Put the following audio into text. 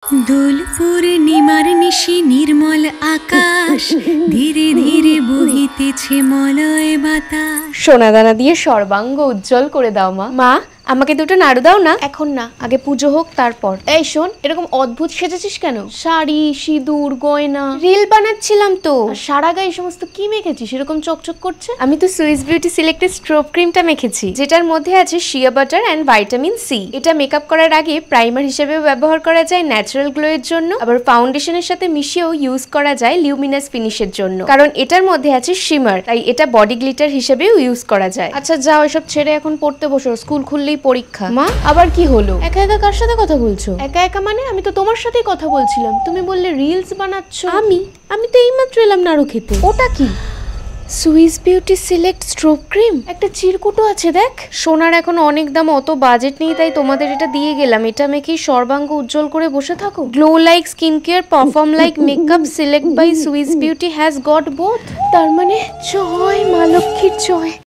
দোল পূর্ণিমার নিশি নির্মল আকাশ, ধীরে ধীরে বহিতেছে মলয় বাতাস। সোনা দানা দিয়ে সর্বাঙ্গ উজ্জ্বল করে দাও মা। মা, আমাকে দুটো নাড়ু দাও না। এখন না, আগে পুজো হোক তারপর। এই শোন, এরকম অদ্ভুত সেজেছিস কেন? শাড়ি, সিঁদুর, গয়না। রিল বানাচ্ছিলাম তো। সারা গায়ে সমস্ত কি মেখেছিস এরকম চকচক করছে? আমি তো সুইস বিউটি সিলেক্টেড স্ট্রোব ক্রিমটা মেখেছি, যেটার মধ্যে আছে shea butter and vitamin C. এটা মেকআপ করার আগে প্রাইমার হিসেবেও ব্যবহার করা যায় ন্যাচারাল গ্লো এর জন্য, আবার ফাউন্ডেশনের সাথে মিশিয়েও ইউজ করা যায় লিউমিনাস ফিনিশের জন্য, কারণ এটার মধ্যে আছে শিমার, তাই এটা বডি গ্লিটার হিসেবেও ইউজ করা যায়। আচ্ছা যাও, এসব ছেড়ে এখন পড়তে বসো, স্কুল খুললেই পরীক্ষা। মা, আবার কি হলো? একা একা কার সাথে কথা বলছো? একা একা মানে আমি তো তোমার সাথেই কথা বলছিলাম। তুমি বললে রিলস বানাচ্ছো। আমি তো এইমাত্র এলাম নাড়ু খেতে। ওটা কি? Swiss beauty select strobe cream. একটা চিরকুটো আছে দেখ। সোনার এখন অনেক দাম, অত বাজেট নেই, তাই তোমাদের এটা দিয়ে গেলাম। এটা মেখেই সর্বাঙ্গ উজ্জ্বল করে বসে থাকো। Glow like skin care, perform like makeup, select by Swiss beauty has got both. তার মানে জয় মা লক্ষ্মীর জয়।